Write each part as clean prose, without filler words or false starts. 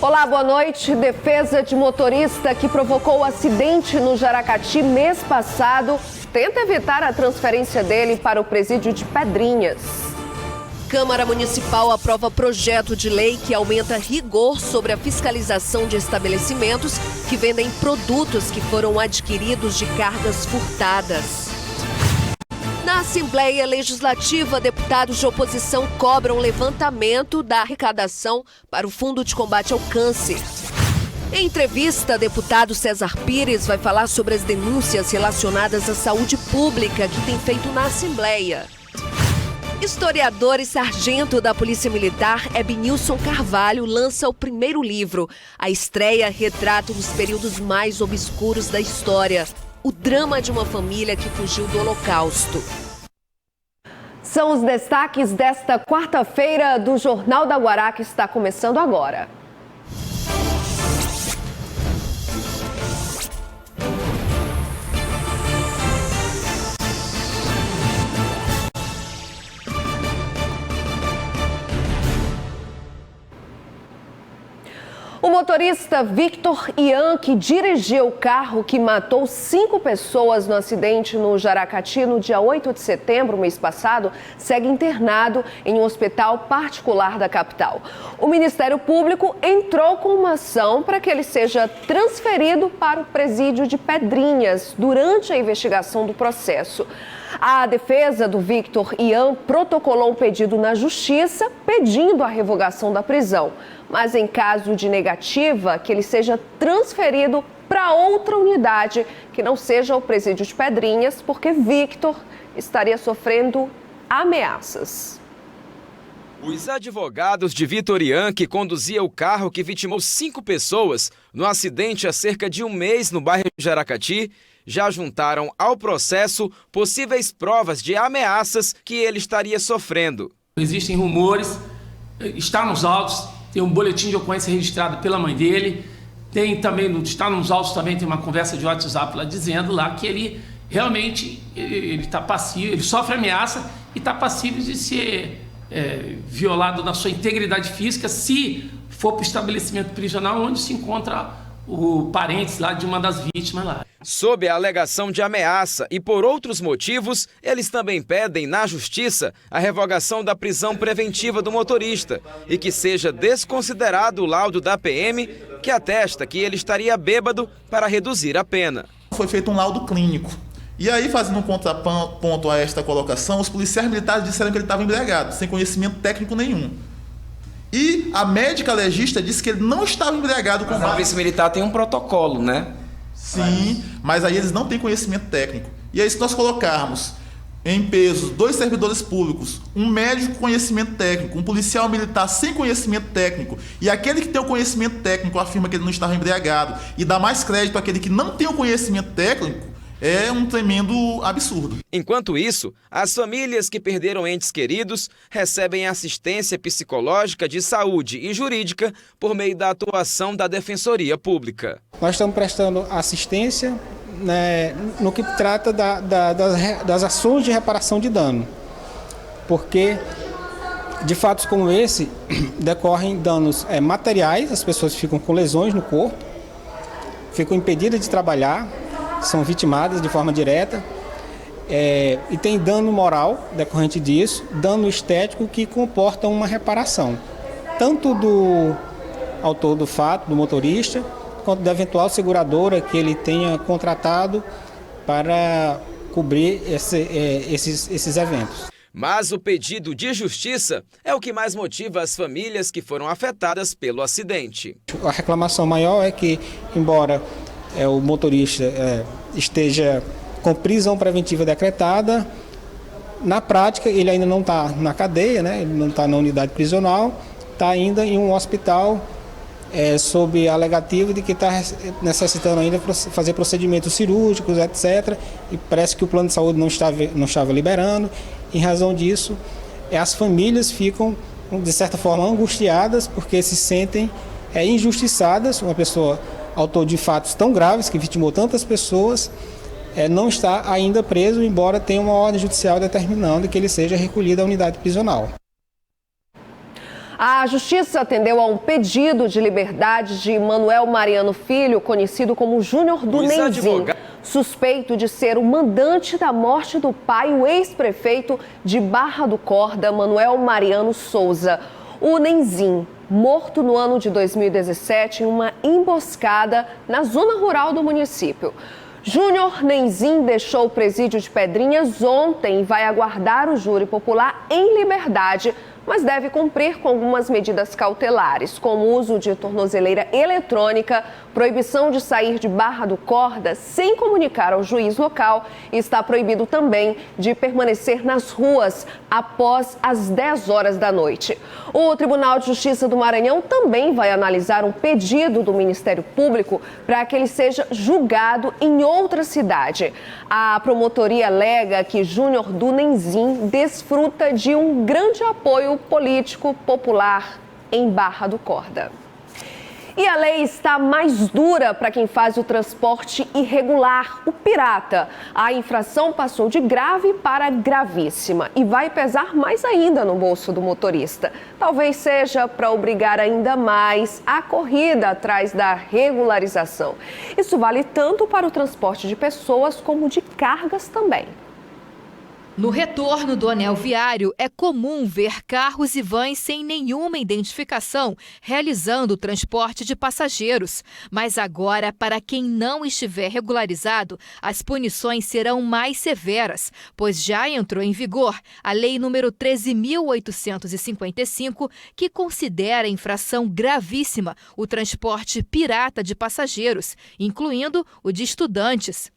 Olá, boa noite. Defesa de motorista que provocou o acidente no Jaracati mês passado tenta evitar a transferência dele para o presídio de Pedrinhas. Câmara Municipal aprova projeto de lei que aumenta rigor sobre a fiscalização de estabelecimentos que vendem produtos que foram adquiridos de cargas furtadas. Na Assembleia Legislativa, deputados de oposição cobram levantamento da arrecadação para o Fundo de Combate ao Câncer. Em entrevista, deputado César Pires vai falar sobre as denúncias relacionadas à saúde pública que tem feito na Assembleia. Historiador e sargento da Polícia Militar, Ebnilson Carvalho, lança o primeiro livro. A estreia retrata os períodos mais obscuros da história. O drama de uma família que fugiu do Holocausto. São os destaques desta quarta-feira do Jornal da Guará, que está começando agora. O motorista Victor Ian, que dirigiu o carro que matou 5 pessoas no acidente no Jaracati no dia 8 de setembro, mês passado, segue internado em um hospital particular da capital. O Ministério Público entrou com uma ação para que ele seja transferido para o presídio de Pedrinhas durante a investigação do processo. A defesa do Victor Ian protocolou um pedido na Justiça pedindo a revogação da prisão, mas em caso de negativa, que ele seja transferido para outra unidade que não seja o presídio de Pedrinhas, porque Victor estaria sofrendo ameaças. Os advogados de Victor Ian, que conduzia o carro que vitimou 5 pessoas no acidente há cerca de um mês no bairro Jaracati, já juntaram ao processo possíveis provas de ameaças que ele estaria sofrendo. Existem rumores, está nos autos, tem um boletim de ocorrência registrado pela mãe dele, tem também, está nos autos também, tem uma conversa de WhatsApp lá dizendo lá que ele realmente ele está passivo, ele sofre ameaça e está passível de ser violado na sua integridade física se for para o estabelecimento prisional onde se encontra o parentes lá de uma das vítimas lá. Sob a alegação de ameaça e por outros motivos, eles também pedem na Justiça a revogação da prisão preventiva do motorista e que seja desconsiderado o laudo da PM que atesta que ele estaria bêbado para reduzir a pena. Foi feito um laudo clínico. E aí, fazendo um contraponto a esta colocação, os policiais militares disseram que ele estava embriagado, sem conhecimento técnico nenhum. E a médica legista disse que ele não estava embriagado com base. A polícia militar tem um protocolo, né? Sim, mas aí eles não têm conhecimento técnico. E aí, se nós colocarmos em peso 2 servidores públicos, um médico com conhecimento técnico, um policial militar sem conhecimento técnico, e aquele que tem o conhecimento técnico afirma que ele não estava embriagado, e dá mais crédito àquele que não tem o conhecimento técnico, é um tremendo absurdo. Enquanto isso, as famílias que perderam entes queridos recebem assistência psicológica, de saúde e jurídica por meio da atuação da Defensoria Pública. Nós estamos prestando assistência, né, no que trata das ações de reparação de dano, porque de fatos como esse decorrem danos materiais, as pessoas ficam com lesões no corpo, ficam impedidas de trabalhar, são vitimadas de forma direta, e tem dano moral decorrente disso, dano estético que comporta uma reparação, tanto do autor do fato, do motorista, quanto da eventual seguradora que ele tenha contratado para cobrir esses eventos. Mas o pedido de justiça é o que mais motiva as famílias que foram afetadas pelo acidente. A reclamação maior é que, embora o motorista esteja com prisão preventiva decretada, na prática ele ainda não está na cadeia, né? Ele não está na unidade prisional, está ainda em um hospital sob a alegativa de que está necessitando ainda fazer procedimentos cirúrgicos, etc. E parece que o plano de saúde não estava liberando. Em razão disso, as famílias ficam, de certa forma, angustiadas porque se sentem injustiçadas. Uma pessoa autor de fatos tão graves, que vitimou tantas pessoas, não está ainda preso, embora tenha uma ordem judicial determinando que ele seja recolhido à unidade prisional. A Justiça atendeu a um pedido de liberdade de Manuel Mariano Filho, conhecido como Júnior do Nenzim, suspeito de ser o mandante da morte do pai, o ex-prefeito de Barra do Corda, Manuel Mariano Souza. O Nenzim, morto no ano de 2017 em uma emboscada na zona rural do município. Júnior Nenzim deixou o presídio de Pedrinhas ontem e vai aguardar o júri popular em liberdade, mas deve cumprir com algumas medidas cautelares, como o uso de tornozeleira eletrônica, proibição de sair de Barra do Corda sem comunicar ao juiz local e está proibido também de permanecer nas ruas após as 10 horas da noite. O Tribunal de Justiça do Maranhão também vai analisar um pedido do Ministério Público para que ele seja julgado em outra cidade. A promotoria alega que Júnior do Nenzim desfruta de um grande apoio político popular em Barra do Corda. E a lei está mais dura para quem faz o transporte irregular, o pirata. A infração passou de grave para gravíssima e vai pesar mais ainda no bolso do motorista. Talvez seja para obrigar ainda mais a corrida atrás da regularização. Isso vale tanto para o transporte de pessoas como de cargas também. No retorno do anel viário, é comum ver carros e vans sem nenhuma identificação realizando o transporte de passageiros. Mas agora, para quem não estiver regularizado, as punições serão mais severas, pois já entrou em vigor a Lei número 13.855, que considera infração gravíssima o transporte pirata de passageiros, incluindo o de estudantes.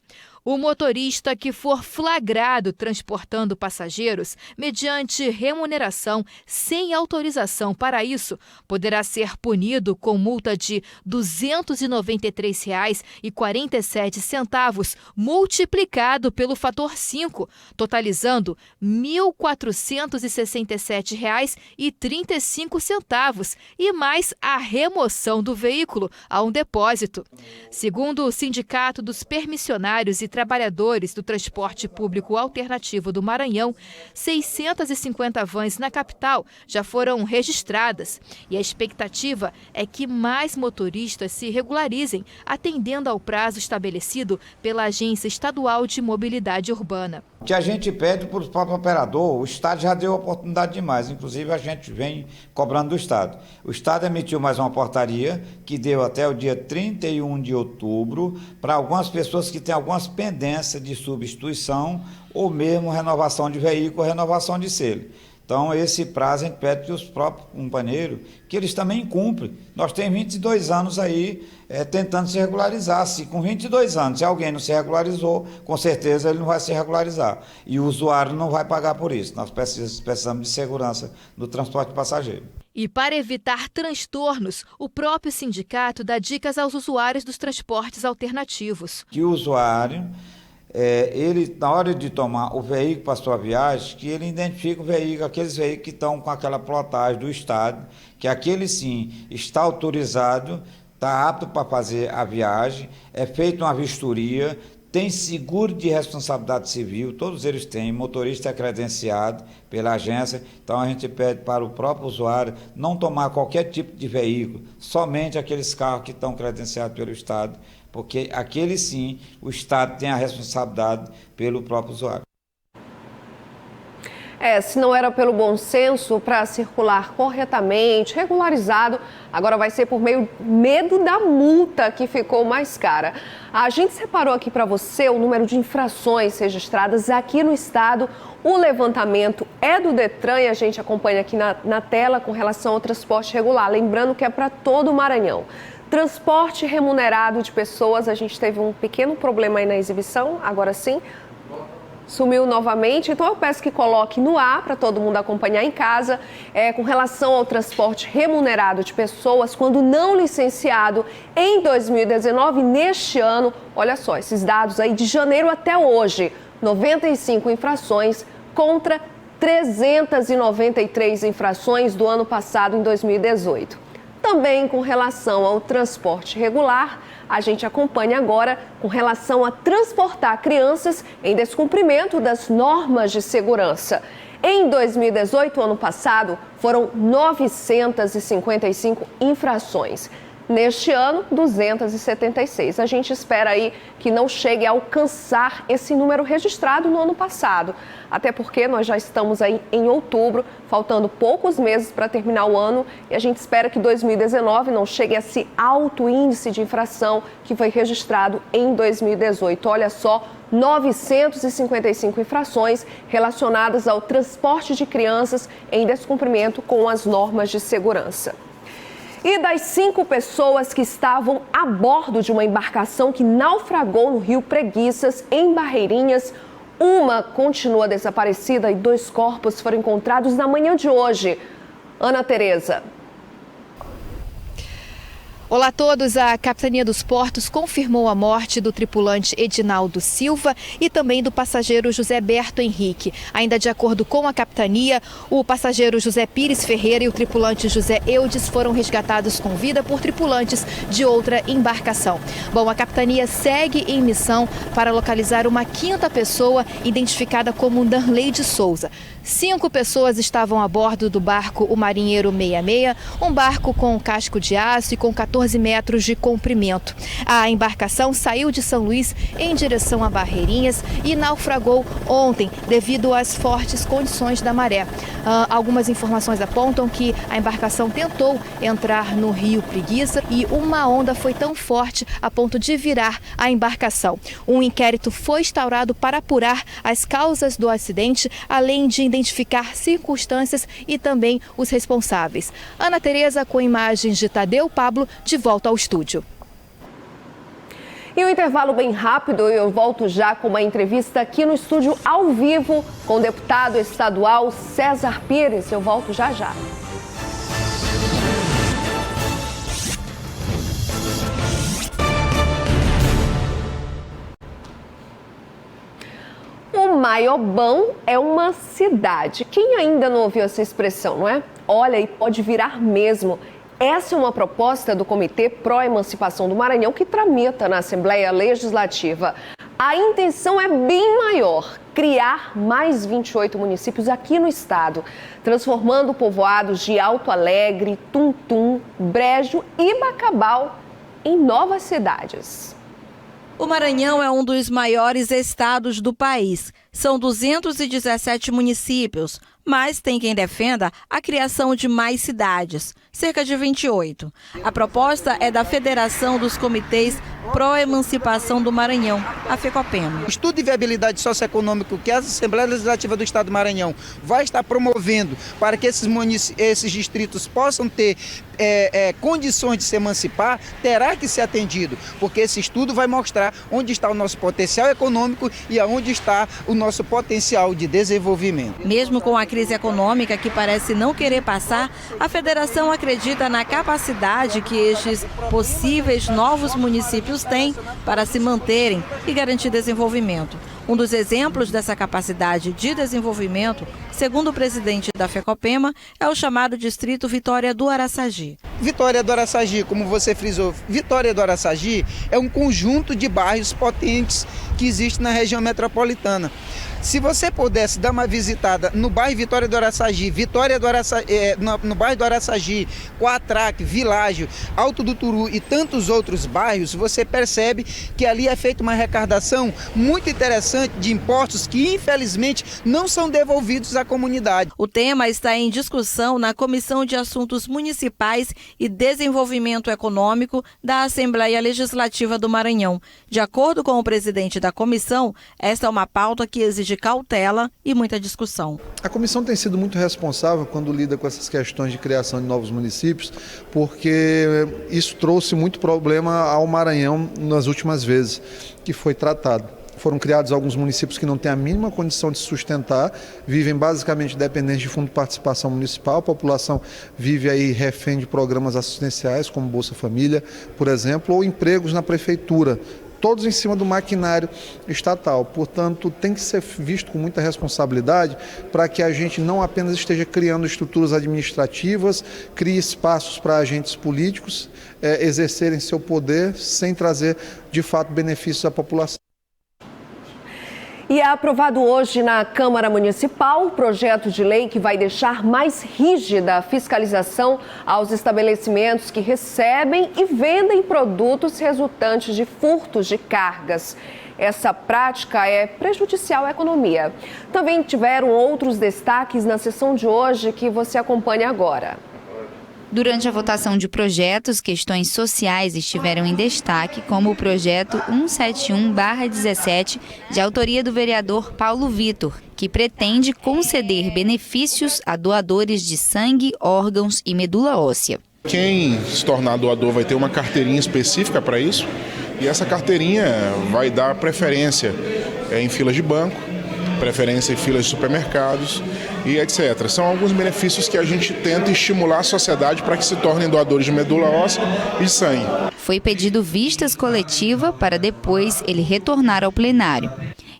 O motorista que for flagrado transportando passageiros mediante remuneração sem autorização para isso, poderá ser punido com multa de R$ 293,47 multiplicado pelo fator 5, totalizando R$ 1.467,35 e mais a remoção do veículo a um depósito. Segundo o Sindicato dos Permissionários e Trabalhadores do Transporte Público Alternativo do Maranhão, 650 vans na capital já foram registradas e a expectativa é que mais motoristas se regularizem, atendendo ao prazo estabelecido pela Agência Estadual de Mobilidade Urbana. O que a gente pede para o próprio operador, o Estado já deu oportunidade demais, inclusive a gente vem cobrando do Estado. O Estado emitiu mais uma portaria que deu até o dia 31 de outubro para algumas pessoas que têm algumas pendências de substituição ou mesmo renovação de veículo, renovação de selo. Então, esse prazo a gente pede que os próprios companheiros, que eles também cumprem. Nós temos 22 anos aí tentando se regularizar. Se com 22 anos, se alguém não se regularizou, com certeza ele não vai se regularizar. E o usuário não vai pagar por isso. Nós precisamos de segurança no transporte de passageiro. E para evitar transtornos, o próprio sindicato dá dicas aos usuários dos transportes alternativos. Que o usuário, ele, na hora de tomar o veículo para sua viagem, que ele identifique o veículo, aqueles veículos que estão com aquela plotagem do Estado, que aquele sim está autorizado, está apto para fazer a viagem, é feita uma vistoria, tem seguro de responsabilidade civil, todos eles têm, motorista é credenciado pela agência, então a gente pede para o próprio usuário não tomar qualquer tipo de veículo, somente aqueles carros que estão credenciados pelo Estado, porque aquele sim, o Estado tem a responsabilidade pelo próprio usuário. Se não era pelo bom senso para circular corretamente, regularizado, agora vai ser por medo da multa que ficou mais cara. A gente separou aqui para você o número de infrações registradas aqui no estado. O levantamento é do Detran e a gente acompanha aqui na tela com relação ao transporte regular. Lembrando que é para todo o Maranhão. Transporte remunerado de pessoas, a gente teve um pequeno problema aí na exibição, agora sim. Sumiu novamente, então eu peço que coloque no ar para todo mundo acompanhar em casa. Com relação ao transporte remunerado de pessoas, quando não licenciado em 2019, neste ano, olha só, esses dados aí de janeiro até hoje, 95 infrações contra 393 infrações do ano passado, em 2018. Também com relação ao transporte regular, a gente acompanha agora com relação a transportar crianças em descumprimento das normas de segurança. Em 2018, ano passado, foram 955 infrações. Neste ano, 276. A gente espera aí que não chegue a alcançar esse número registrado no ano passado. Até porque nós já estamos aí em outubro, faltando poucos meses para terminar o ano. E a gente espera que 2019 não chegue a esse alto índice de infração que foi registrado em 2018. Olha só, 955 infrações relacionadas ao transporte de crianças em descumprimento com as normas de segurança. E das 5 pessoas que estavam a bordo de uma embarcação que naufragou no Rio Preguiças, em Barreirinhas, uma continua desaparecida e 2 corpos foram encontrados na manhã de hoje. Ana Tereza. Olá a todos, a Capitania dos Portos confirmou a morte do tripulante Edinaldo Silva e também do passageiro José Berto Henrique. Ainda de acordo com a Capitania, o passageiro José Pires Ferreira e o tripulante José Eudes foram resgatados com vida por tripulantes de outra embarcação. Bom, a Capitania segue em missão para localizar uma 5ª pessoa identificada como Darley de Souza. 5 pessoas estavam a bordo do barco O Marinheiro 66, um barco com casco de aço e com 14 metros de comprimento. A embarcação saiu de São Luís em direção a Barreirinhas e naufragou ontem devido às fortes condições da maré. Algumas informações apontam que a embarcação tentou entrar no Rio Preguiça e uma onda foi tão forte a ponto de virar a embarcação. Um inquérito foi instaurado para apurar as causas do acidente, além de identificar circunstâncias e também os responsáveis. Ana Tereza, com imagens de Tadeu Pablo, de volta ao estúdio. E um intervalo bem rápido, eu volto já com uma entrevista aqui no estúdio ao vivo com o deputado estadual César Pires. Eu volto já já. O Maiobão é uma cidade. Quem ainda não ouviu essa expressão, não é? Olha, e pode virar mesmo. Essa é uma proposta do Comitê Pró-Emancipação do Maranhão que tramita na Assembleia Legislativa. A intenção é bem maior, criar mais 28 municípios aqui no estado, transformando povoados de Alto Alegre, Tuntum, Brejo e Bacabal em novas cidades. O Maranhão é um dos maiores estados do país. São 217 municípios, mas tem quem defenda a criação de mais cidades, cerca de 28. A proposta é da Federação dos Comitês Pró-Emancipação do Maranhão, a FECOPEMA. O estudo de viabilidade socioeconômica que a Assembleia Legislativa do Estado do Maranhão vai estar promovendo para que esses distritos possam ter condições de se emancipar, terá que ser atendido, porque esse estudo vai mostrar onde está o nosso potencial econômico e aonde está o nosso potencial de desenvolvimento. Mesmo com a crise econômica que parece não querer passar, a federação acredita na capacidade que estes possíveis novos municípios têm para se manterem e garantir desenvolvimento. Um dos exemplos dessa capacidade de desenvolvimento, segundo o presidente da FECOPEMA, é o chamado Distrito Vitória do Araçagi. Vitória do Araçagi, como você frisou, Vitória do Araçagi é um conjunto de bairros potentes que existe na região metropolitana. Se você pudesse dar uma visitada no bairro Vitória do Araçagi, no bairro do Araçagi, Coatraque, Világio, Alto do Turu e tantos outros bairros, você percebe que ali é feita uma arrecadação muito interessante de impostos que, infelizmente, não são devolvidos à comunidade. O tema está em discussão na Comissão de Assuntos Municipais e Desenvolvimento Econômico da Assembleia Legislativa do Maranhão. De acordo com o presidente da comissão, esta é uma pauta que exige cautela e muita discussão. A comissão tem sido muito responsável quando lida com essas questões de criação de novos municípios, porque isso trouxe muito problema ao Maranhão nas últimas vezes que foi tratado. Foram criados alguns municípios que não têm a mínima condição de se sustentar, vivem basicamente dependentes de fundo de participação municipal, a população vive aí refém de programas assistenciais, como Bolsa Família, por exemplo, ou empregos na prefeitura, todos em cima do maquinário estatal. Portanto, tem que ser visto com muita responsabilidade para que a gente não apenas esteja criando estruturas administrativas, crie espaços para agentes políticos exercerem seu poder sem trazer, de fato, benefícios à população. E E é aprovado hoje na Câmara Municipal o projeto de lei que vai deixar mais rígida a fiscalização aos estabelecimentos que recebem e vendem produtos resultantes de furtos de cargas. Essa prática é prejudicial à economia. Também tiveram outros destaques na sessão de hoje que você acompanha agora. Durante a votação de projetos, questões sociais estiveram em destaque, como o projeto 171/17, de autoria do vereador Paulo Vitor, que pretende conceder benefícios a doadores de sangue, órgãos e medula óssea. Quem se tornar doador vai ter uma carteirinha específica para isso, e essa carteirinha vai dar preferência em filas de banco, preferência em filas de supermercados e etc. São alguns benefícios que a gente tenta estimular a sociedade para que se tornem doadores de medula óssea e de sangue. Foi pedido vistas coletiva para depois ele retornar ao plenário.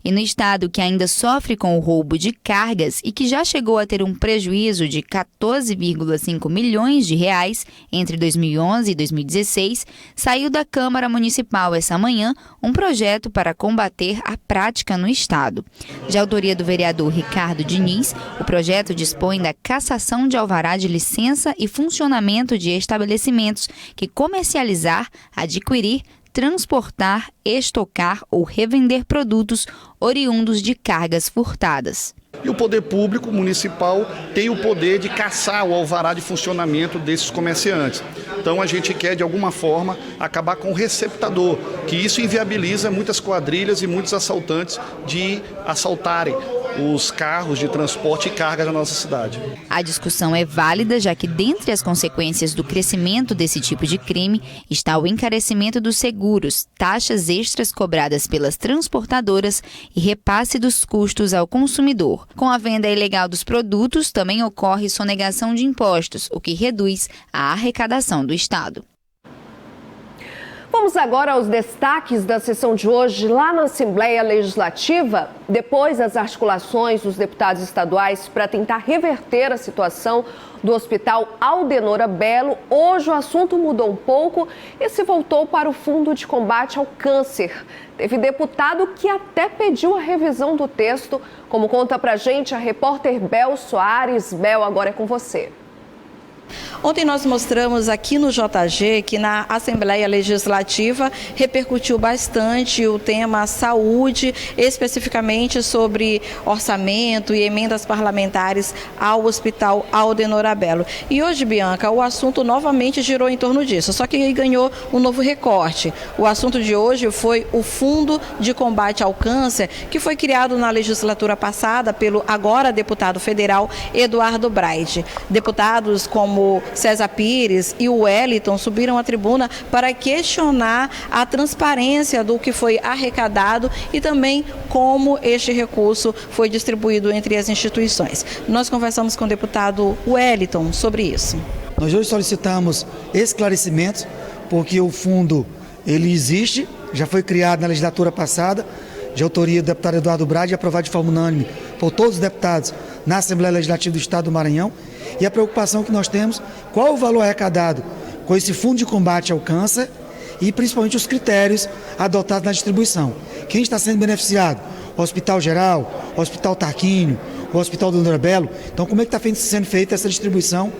E no estado que ainda sofre com o roubo de cargas e que já chegou a ter um prejuízo de 14,5 milhões de reais entre 2011 e 2016, saiu da Câmara Municipal essa manhã um projeto para combater a prática no estado. De autoria do vereador Ricardo Diniz, o projeto dispõe da cassação de alvará de licença e funcionamento de estabelecimentos que comercializar, adquirir, transportar, estocar ou revender produtos oriundos de cargas furtadas. E o poder público municipal tem o poder de cassar o alvará de funcionamento desses comerciantes. Então a gente quer, de alguma forma, acabar com o receptador, que isso inviabiliza muitas quadrilhas e muitos assaltantes de assaltarem os carros de transporte e carga da nossa cidade. A discussão é válida, já que dentre as consequências do crescimento desse tipo de crime está o encarecimento dos seguros, taxas extras cobradas pelas transportadoras e repasse dos custos ao consumidor. Com a venda ilegal dos produtos, também ocorre sonegação de impostos, o que reduz a arrecadação do Estado. Vamos agora aos destaques da sessão de hoje lá na Assembleia Legislativa. Depois das articulações dos deputados estaduais para tentar reverter a situação do Hospital Aldenora Belo, hoje o assunto mudou um pouco e se voltou para o Fundo de Combate ao Câncer. Teve deputado que até pediu a revisão do texto, como conta pra gente a repórter Bel Soares. Bel, agora é com você. Ontem nós mostramos aqui no JG que na Assembleia Legislativa repercutiu bastante o tema saúde, especificamente sobre orçamento e emendas parlamentares ao Hospital Aldenora Belo. E hoje, Bianca, o assunto novamente girou em torno disso, só que ganhou um novo recorte. O assunto de hoje foi o Fundo de Combate ao Câncer, que foi criado na legislatura passada pelo agora deputado federal Eduardo Braide. Deputados como César Pires e o Wellington subiram à tribuna para questionar a transparência do que foi arrecadado e também como este recurso foi distribuído entre as instituições. Nós conversamos com o deputado Wellington sobre isso. Nós hoje solicitamos esclarecimentos, porque o fundo ele existe, já foi criado na legislatura passada, de autoria do deputado Eduardo Braide, aprovado de forma unânime por todos os deputados na Assembleia Legislativa do Estado do Maranhão. E a preocupação que nós temos, qual o valor arrecadado com esse Fundo de Combate ao Câncer e principalmente os critérios adotados na distribuição. Quem está sendo beneficiado? O Hospital Geral, o Hospital Tarquínio, o Hospital do Aldenora Belo. Então, como é que está sendo feita essa distribuição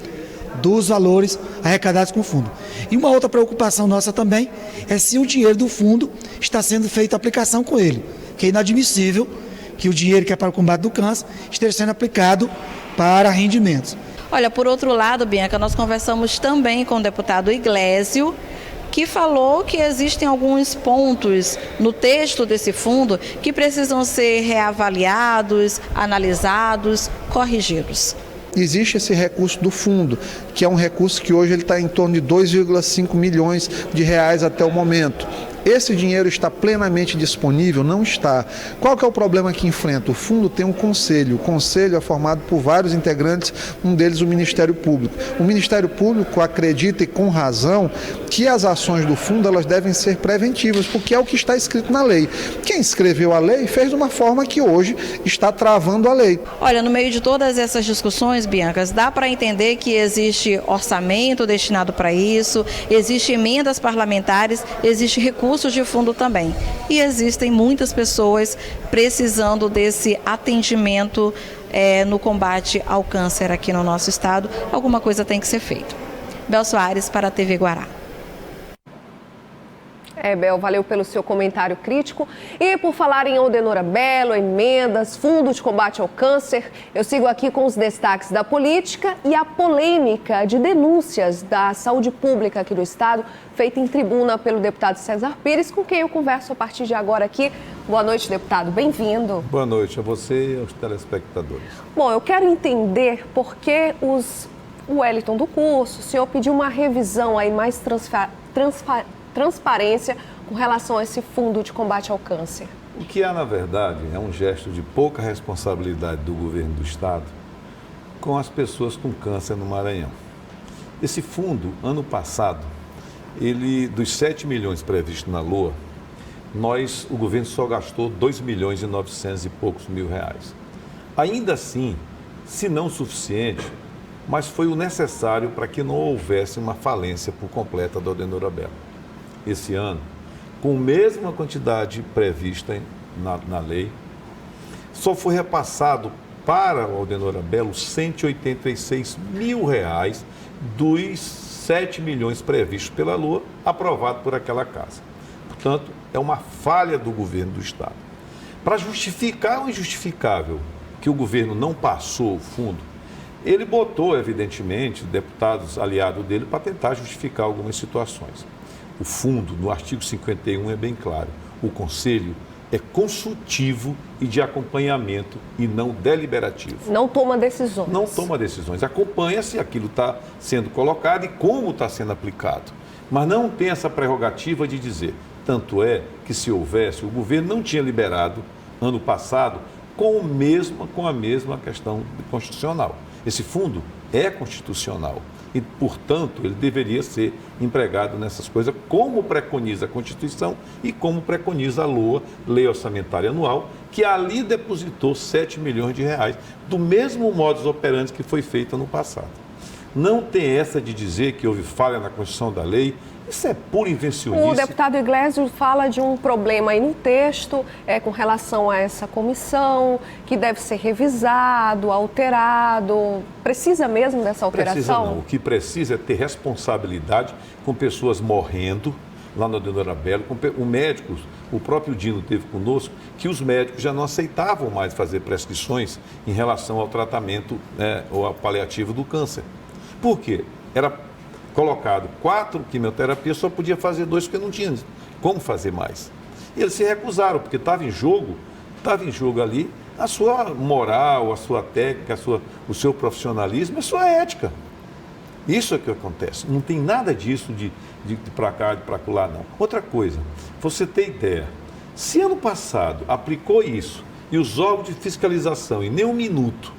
dos valores arrecadados com o fundo? E uma outra preocupação nossa também é se o dinheiro do fundo está sendo feita a aplicação com ele, que é inadmissível que o dinheiro que é para o combate do câncer esteja sendo aplicado para rendimentos. Olha, por outro lado, Bianca, nós conversamos também com o deputado Iglesio, que falou que existem alguns pontos no texto desse fundo que precisam ser reavaliados, analisados, corrigidos. Existe esse recurso do fundo, que é um recurso que hoje ele está em torno de 2,5 milhões de reais até o momento. Esse dinheiro está plenamente disponível? Não está. Qual que é o problema que enfrenta? O fundo tem um conselho. O conselho é formado por vários integrantes, um deles o Ministério Público. O Ministério Público acredita, e com razão, que as ações do fundo elas devem ser preventivas, porque é o que está escrito na lei. Quem escreveu a lei fez de uma forma que hoje está travando a lei. Olha, no meio de todas essas discussões, Biancas, dá para entender que existe orçamento destinado para isso, existe emendas parlamentares, existe recurso recursos de fundo também. E existem muitas pessoas precisando desse atendimento no combate ao câncer aqui no nosso estado. Alguma coisa tem que ser feita. Bel Soares para a TV Guará. Bel, valeu pelo seu comentário crítico. E por falar em Aldenora Bello, emendas, fundo de combate ao câncer, eu sigo aqui com os destaques da política e a polêmica de denúncias da saúde pública aqui do estado, feita em tribuna pelo deputado César Pires, com quem eu converso a partir de agora aqui. Boa noite, deputado. Bem-vindo. Boa noite a você e aos telespectadores. Bom, eu quero entender por que o Wellington do Curso, o senhor pediu uma revisão aí mais transparência com relação a esse fundo de combate ao câncer. O que há, na verdade, é um gesto de pouca responsabilidade do governo do estado com as pessoas com câncer no Maranhão. Esse fundo, ano passado, dos 7 milhões previstos na LOA, o governo só gastou 2 milhões e 900 e poucos mil reais. Ainda assim, se não suficiente, mas foi o necessário para que não houvesse uma falência por completa da Aldenora Bello. Esse ano, com a mesma quantidade prevista na lei, só foi repassado para a Aldenora Bello 186 mil reais dos 7 milhões previstos pela LOA, aprovado por aquela casa. Portanto, é uma falha do governo do estado. Para justificar o injustificável que o governo não passou o fundo, ele botou, evidentemente, deputados aliados dele para tentar justificar algumas situações. O fundo, no artigo 51, é bem claro. O conselho é consultivo e de acompanhamento e não deliberativo. Não toma decisões. Não toma decisões. Acompanha se aquilo está sendo colocado e como está sendo aplicado. Mas não tem essa prerrogativa de dizer. Tanto é que, se houvesse, o governo não tinha liberado, ano passado, com a mesma questão constitucional. Esse fundo é constitucional e, portanto, ele deveria ser empregado nessas coisas, como preconiza a Constituição e como preconiza a LOA, Lei Orçamentária Anual, que ali depositou 7 milhões de reais, do mesmo modus operandi que foi feito no passado. Não tem essa de dizer que houve falha na Constituição da lei. Isso é pura invencionice. O deputado Iglesias fala de um problema aí no texto, com relação a essa comissão, que deve ser revisado, alterado. Precisa mesmo dessa alteração? Precisa não. O que precisa é ter responsabilidade com pessoas morrendo lá na Aldenora Bello, com médicos. O próprio Dino teve conosco que os médicos já não aceitavam mais fazer prescrições em relação ao tratamento ou ao paliativo do câncer. Por quê? Era colocado 4 quimioterapias, só podia fazer 2 porque não tinha como fazer mais. E eles se recusaram, porque estava em jogo ali a sua moral, a sua técnica, o seu profissionalismo, a sua ética. Isso é que acontece. Não tem nada disso de para cá, de para lá, não. Outra coisa, você tem ideia, se ano passado aplicou isso e os órgãos de fiscalização em nem um minuto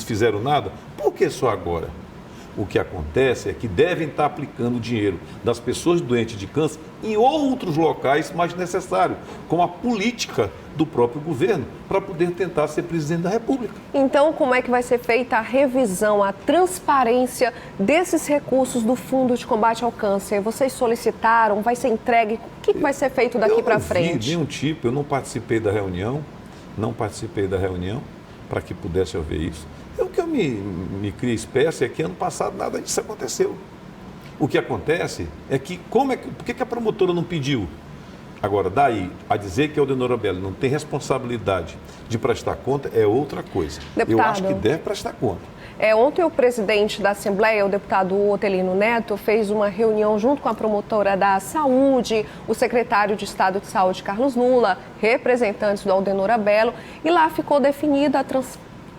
fizeram nada, por que só agora? O que acontece é que devem estar aplicando o dinheiro das pessoas doentes de câncer em outros locais mais necessários, com a política do próprio governo, para poder tentar ser presidente da República. Então, como é que vai ser feita a revisão, a transparência desses recursos do Fundo de Combate ao Câncer? Vocês solicitaram? Vai ser entregue? O que vai ser feito daqui para frente? Eu não vi nenhum tipo, eu não participei da reunião para que pudesse haver isso. O que eu me cria espécie é que ano passado nada disso aconteceu. O que acontece é que, por que a promotora não pediu? Agora, daí a dizer que a Aldenora Bello não tem responsabilidade de prestar conta é outra coisa. Deputado, eu acho que deve prestar conta. Ontem o presidente da Assembleia, o deputado Otelino Neto, fez uma reunião junto com a promotora da Saúde, o secretário de Estado de Saúde, Carlos Lula, representantes do Aldenora Bello, e lá ficou definida a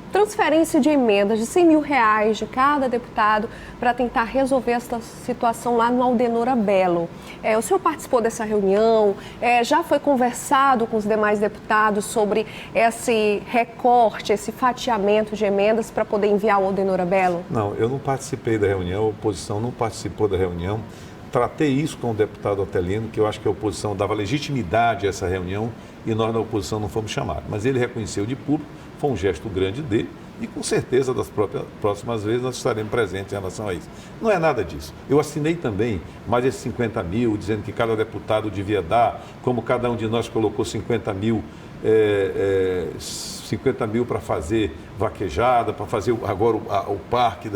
transferência de emendas de 100 mil reais de cada deputado para tentar resolver essa situação lá no Aldenora Bello. O senhor participou dessa reunião, já foi conversado com os demais deputados sobre esse recorte, esse fatiamento de emendas para poder enviar ao Aldenora Bello? Não, eu não participei da reunião, a oposição não participou da reunião. Tratei isso com o deputado Otelino, que eu acho que a oposição dava legitimidade a essa reunião e nós da oposição não fomos chamados. Mas ele reconheceu de público, foi um gesto grande dele, E com certeza, das próximas vezes, nós estaremos presentes em relação a isso. Não é nada disso. Eu assinei também mais esses 50 mil, dizendo que cada deputado devia dar, como cada um de nós colocou 50 mil para fazer vaquejada, para fazer agora o parque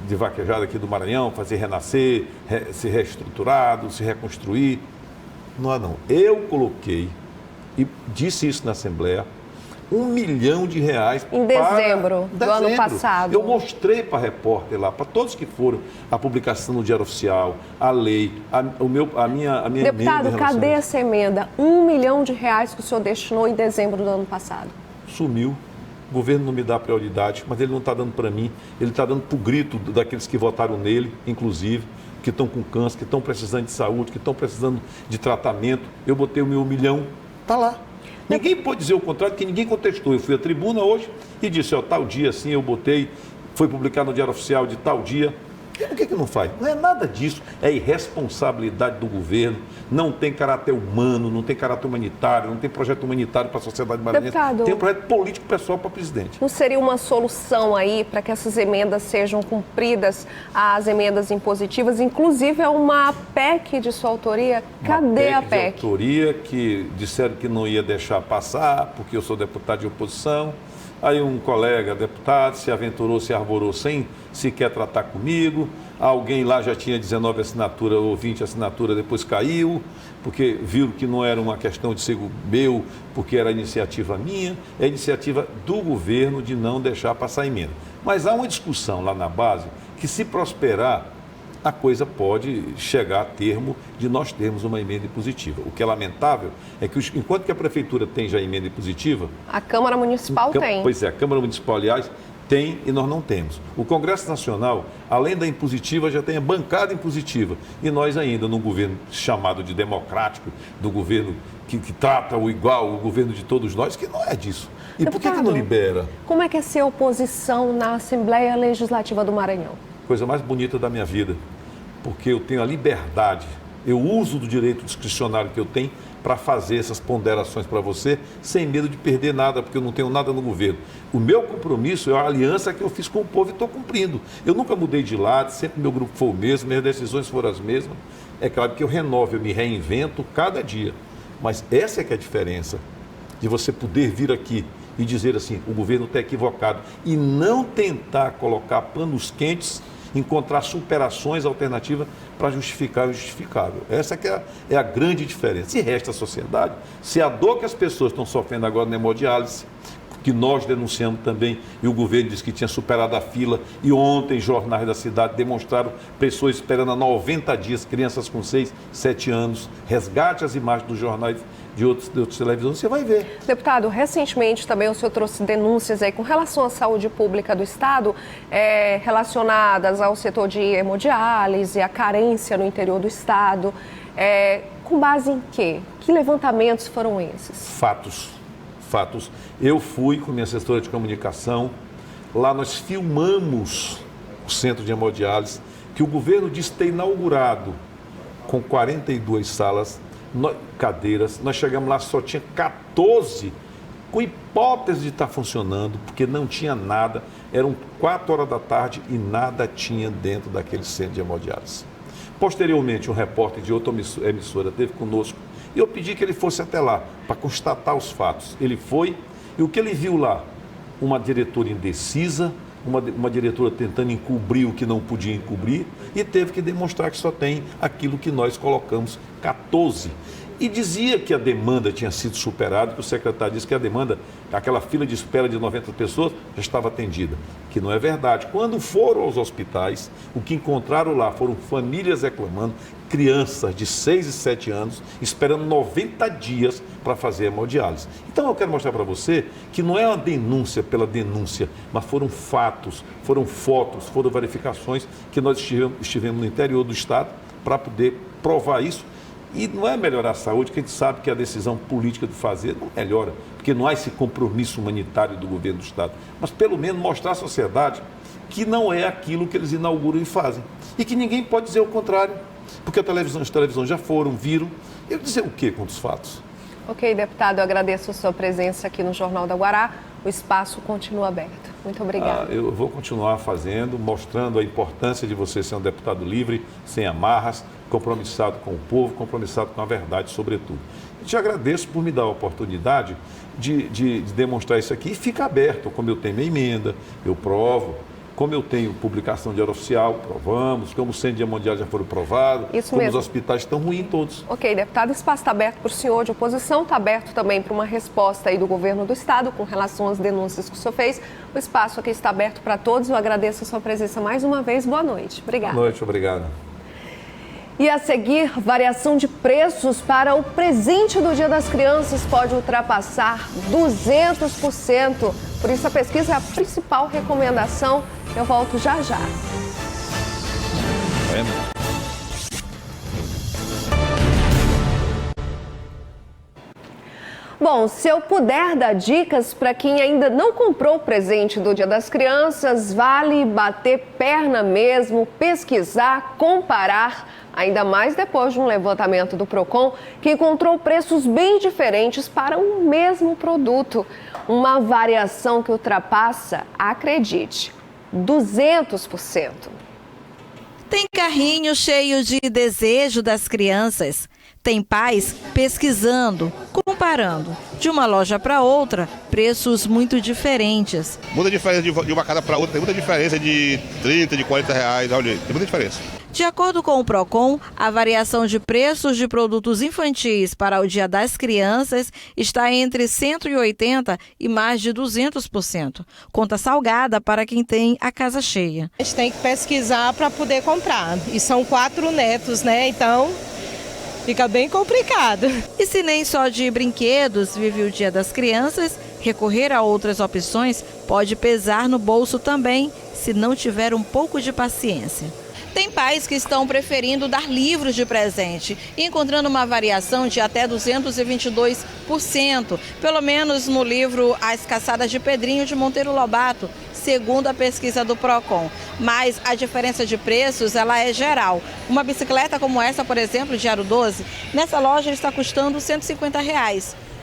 de vaquejada aqui do Maranhão, fazer renascer, se reestruturado, se reconstruir. Não. Eu coloquei, e disse isso na Assembleia, R$1 milhão em dezembro do ano passado. Eu mostrei para a repórter lá, para todos que foram, a publicação no Diário Oficial, a lei, a minha Deputado, emenda. cadê essa emenda? R$1 milhão que o senhor destinou em dezembro do ano passado. Sumiu. O governo não me dá prioridade, mas ele não está dando para mim, ele está dando para o grito daqueles que votaram nele, inclusive, que estão com câncer, que estão precisando de saúde, que estão precisando de tratamento. Eu botei o meu R$1 milhão, está lá. Ninguém pode dizer o contrário, porque ninguém contestou. Eu fui à tribuna hoje e disse, tal dia assim eu botei, foi publicado no Diário Oficial de tal dia. E por que não faz? Não é nada disso, é irresponsabilidade do governo, não tem caráter humano, não tem caráter humanitário, não tem projeto humanitário para a sociedade maranhense, tem um projeto político pessoal para presidente. Não seria uma solução aí para que essas emendas sejam cumpridas, as emendas impositivas, inclusive é uma PEC de sua autoria? Cadê a PEC? De autoria que disseram que não ia deixar passar, porque eu sou deputado de oposição. Aí um colega deputado se aventurou, se arvorou sem sequer tratar comigo. Alguém lá já tinha 19 assinaturas ou 20 assinaturas, depois caiu, porque viram que não era uma questão de ser meu, porque era iniciativa minha, é iniciativa do governo de não deixar passar emenda. Mas há uma discussão lá na base que, se prosperar, a coisa pode chegar a termo de nós termos uma emenda impositiva. O que é lamentável é que, enquanto que a Prefeitura tem já emenda impositiva... A Câmara Municipal tem. Pois é, a Câmara Municipal, aliás, tem e nós não temos. O Congresso Nacional, além da impositiva, já tem a bancada impositiva. E nós ainda, num governo chamado de democrático, do governo que trata o igual, o governo de todos nós, que não é disso. E Deputado, por que não libera? Como é que é ser oposição na Assembleia Legislativa do Maranhão? Coisa mais bonita da minha vida, porque eu tenho a liberdade, eu uso do direito discricionário que eu tenho para fazer essas ponderações para você, sem medo de perder nada, porque eu não tenho nada no governo. O meu compromisso é a aliança que eu fiz com o povo e estou cumprindo. Eu nunca mudei de lado, sempre meu grupo foi o mesmo, minhas decisões foram as mesmas. É claro que eu renovo, eu me reinvento cada dia, mas essa é que é a diferença de você poder vir aqui e dizer assim, o governo está equivocado, e não tentar colocar panos quentes, encontrar superações alternativas para justificar o injustificável. Essa que é a grande diferença. Se resta a sociedade, se a dor que as pessoas estão sofrendo agora na hemodiálise, que nós denunciamos também, e o governo disse que tinha superado a fila, e ontem jornais da cidade demonstraram pessoas esperando há 90 dias, crianças com 6, 7 anos, resgate as imagens dos jornais de outras televisões, você vai ver. Deputado, recentemente também o senhor trouxe denúncias aí com relação à saúde pública do Estado, relacionadas ao setor de hemodiálise, a carência no interior do Estado. Com base em quê? Que levantamentos foram esses? Fatos. Eu fui com minha assessora de comunicação, lá nós filmamos o centro de hemodiálise, que o governo disse ter inaugurado com 42 salas, cadeiras. Nós chegamos lá, só tinha 14, com hipótese de estar funcionando, porque não tinha nada. Eram 4 horas da tarde e nada tinha dentro daquele centro de hemodiálise. Posteriormente, um repórter de outra emissora esteve conosco e eu pedi que ele fosse até lá para constatar os fatos. Ele foi e o que ele viu lá? Uma diretora indecisa, uma diretora tentando encobrir o que não podia encobrir, e teve que demonstrar que só tem aquilo que nós colocamos, 14. E dizia que a demanda tinha sido superada, que o secretário disse que a demanda, aquela fila de espera de 90 pessoas, já estava atendida. Que não é verdade. Quando foram aos hospitais, o que encontraram lá foram famílias reclamando, crianças de 6 e 7 anos, esperando 90 dias para fazer hemodiálise. Então eu quero mostrar para você que não é uma denúncia pela denúncia, mas foram fatos, foram fotos, foram verificações que nós estivemos no interior do Estado para poder provar isso. E não é melhorar a saúde, que a gente sabe que a decisão política de fazer não melhora, porque não há esse compromisso humanitário do governo do Estado. Mas pelo menos mostrar à sociedade que não é aquilo que eles inauguram e fazem. E que ninguém pode dizer o contrário, porque as televisões já foram, viram. Eu dizer o quê contra os fatos? Ok, deputado, eu agradeço a sua presença aqui no Jornal da Guará. O espaço continua aberto. Muito obrigada. Eu vou continuar fazendo, mostrando a importância de você ser um deputado livre, sem amarras, compromissado com o povo, compromissado com a verdade, sobretudo. Eu te agradeço por me dar a oportunidade de demonstrar isso aqui. E fica aberto, como eu tenho minha emenda, eu provo. Como eu tenho publicação de oficial, provamos. Como o Centro de Mundial já foram provados. Isso como mesmo. Os hospitais estão ruins todos. Ok, deputado, o espaço está aberto para o senhor de oposição, está aberto também para uma resposta aí do governo do estado com relação às denúncias que o senhor fez. O espaço aqui está aberto para todos. Eu agradeço a sua presença mais uma vez. Boa noite. Obrigada. Boa noite, obrigado. E a seguir, variação de preços para o presente do Dia das Crianças pode ultrapassar 200%. Por isso, a pesquisa é a principal recomendação. Eu volto já já. Bom, se eu puder dar dicas para quem ainda não comprou o presente do Dia das Crianças, vale bater perna mesmo, pesquisar, comparar, ainda mais depois de um levantamento do Procon que encontrou preços bem diferentes para o mesmo produto. Uma variação que ultrapassa, acredite, 200%. Tem carrinho cheio de desejo das crianças. Tem pais pesquisando, comparando, de uma loja para outra, preços muito diferentes. Muita diferença de uma casa para outra, tem muita diferença de 30, de 40 reais, olha, tem muita diferença. De acordo com o Procon, a variação de preços de produtos infantis para o Dia das Crianças está entre 180% e mais de 200%. Conta salgada para quem tem a casa cheia. A gente tem que pesquisar para poder comprar. E são 4 netos, né? Então fica bem complicado. E se nem só de brinquedos vive o Dia das Crianças, recorrer a outras opções pode pesar no bolso também, se não tiver um pouco de paciência. Tem pais que estão preferindo dar livros de presente, encontrando uma variação de até 222%, pelo menos no livro As Caçadas de Pedrinho de Monteiro Lobato, segundo a pesquisa do Procon. Mas a diferença de preços, ela é geral. Uma bicicleta como essa, por exemplo, de aro 12, nessa loja está custando R$ 150.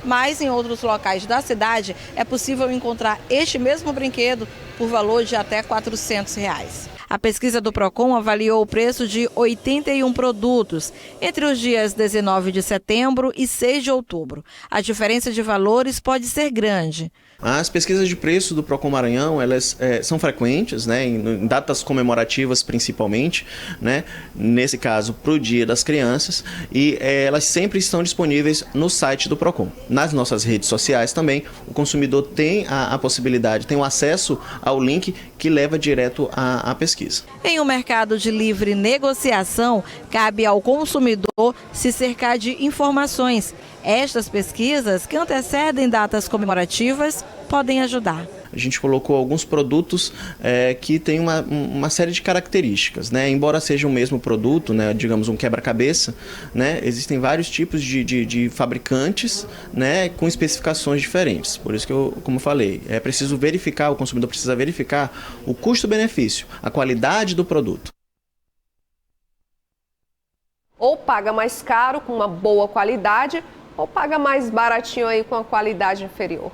Mas em outros locais da cidade é possível encontrar este mesmo brinquedo por valor de até R$ 400. A pesquisa do Procon avaliou o preço de 81 produtos entre os dias 19 de setembro e 6 de outubro. A diferença de valores pode ser grande. As pesquisas de preço do Procon Maranhão, elas são frequentes, né, em datas comemorativas principalmente, né, nesse caso para o Dia das Crianças, e elas sempre estão disponíveis no site do Procon. Nas nossas redes sociais também, o consumidor tem a possibilidade, tem o acesso ao link que leva direto à pesquisa. Em um mercado de livre negociação, cabe ao consumidor se cercar de informações. Estas pesquisas, que antecedem datas comemorativas, podem ajudar. A gente colocou alguns produtos que têm uma série de características, né? Embora seja o mesmo produto, né? Digamos um quebra-cabeça, né? Existem vários tipos de fabricantes, né? Com especificações diferentes. Por isso que eu, como falei, é preciso verificar, o consumidor precisa verificar o custo-benefício, a qualidade do produto. Ou paga mais caro com uma boa qualidade, ou paga mais baratinho aí com a qualidade inferior.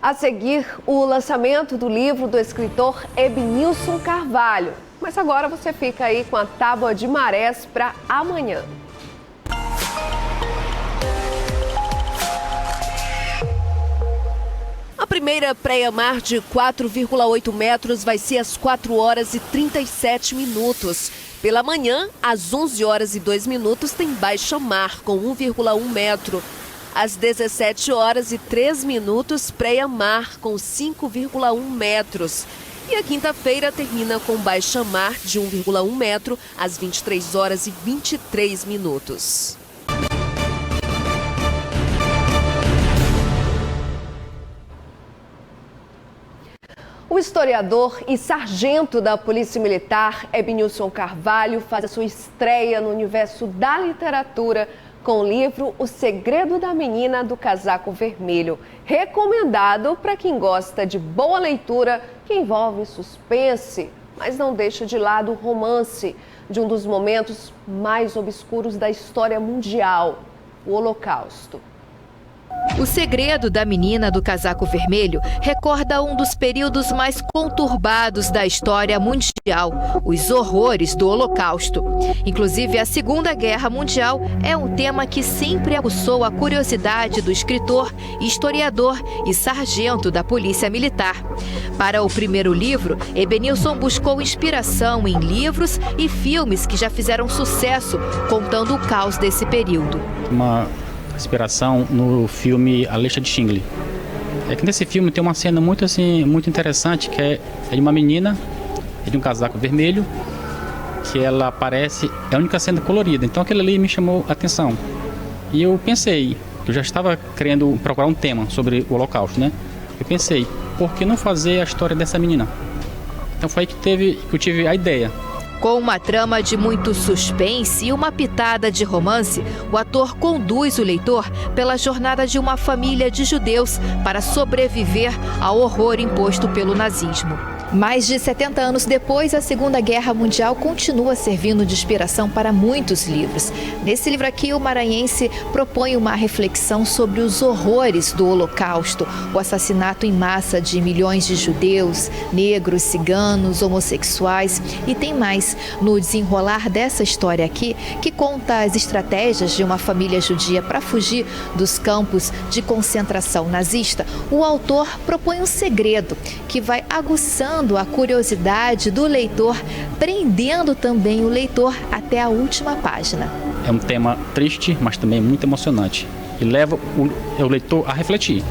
A seguir, o lançamento do livro do escritor Ebenilson Carvalho. Mas agora você fica aí com a Tábua de Marés para amanhã. A primeira praia-mar de 4,8 metros vai ser às 4 horas e 37 minutos. Pela manhã, às 11 horas e 2 minutos, tem baixa-mar com 1,1 metro. Às 17 horas e 3 minutos, praia-mar com 5,1 metros. E a quinta-feira termina com baixa-mar de 1,1 metro às 23 horas e 23 minutos. O historiador e sargento da Polícia Militar, Ebenilson Carvalho, faz a sua estreia no universo da literatura com o livro O Segredo da Menina do Casaco Vermelho, recomendado para quem gosta de boa leitura que envolve suspense, mas não deixa de lado o romance de um dos momentos mais obscuros da história mundial, o Holocausto. O Segredo da Menina do Casaco Vermelho recorda um dos períodos mais conturbados da história mundial, os horrores do Holocausto. Inclusive, a Segunda Guerra Mundial é um tema que sempre aguçou a curiosidade do escritor, historiador e sargento da Polícia Militar. Para o primeiro livro, Ebenilson buscou inspiração em livros e filmes que já fizeram sucesso, contando o caos desse período. Uma inspiração no filme A Lista de Schindler. É que nesse filme tem uma cena muito interessante, que é de uma menina, de um casaco vermelho, que ela aparece, é a única cena colorida. Então aquilo ali me chamou a atenção. E eu pensei, eu já estava querendo procurar um tema sobre o Holocausto, né? Eu pensei, por que não fazer a história dessa menina? Então foi aí que eu tive a ideia. Com uma trama de muito suspense e uma pitada de romance, o ator conduz o leitor pela jornada de uma família de judeus para sobreviver ao horror imposto pelo nazismo. Mais de 70 anos depois, a Segunda Guerra Mundial continua servindo de inspiração para muitos livros. Nesse livro aqui, o maranhense propõe uma reflexão sobre os horrores do Holocausto, o assassinato em massa de milhões de judeus, negros, ciganos, homossexuais e tem mais no desenrolar dessa história aqui, que conta as estratégias de uma família judia para fugir dos campos de concentração nazista. O autor propõe um segredo que vai aguçando a curiosidade do leitor, prendendo também o leitor até a última página. É um tema triste, mas também muito emocionante e leva o leitor a refletir.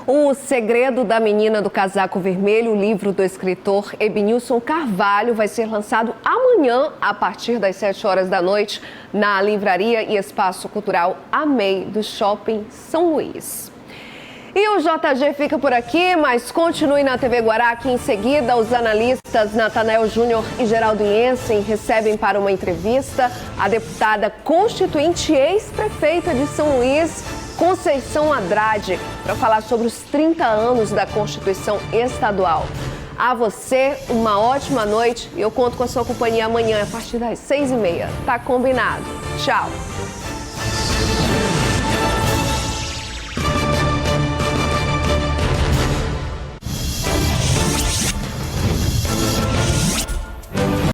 O Segredo da Menina do Casaco Vermelho, o livro do escritor Ebenilson Carvalho, vai ser lançado amanhã, a partir das 7 horas da noite, na Livraria e Espaço Cultural Amei, do Shopping São Luís. E o JG fica por aqui, mas continue na TV Guará, que em seguida os analistas Natanael Júnior e Geraldo Jensen recebem para uma entrevista a deputada constituinte e ex-prefeita de São Luís, Conceição Andrade, para falar sobre os 30 anos da Constituição Estadual. A você, uma ótima noite e eu conto com a sua companhia amanhã a partir das 6h30. Tá combinado. Tchau.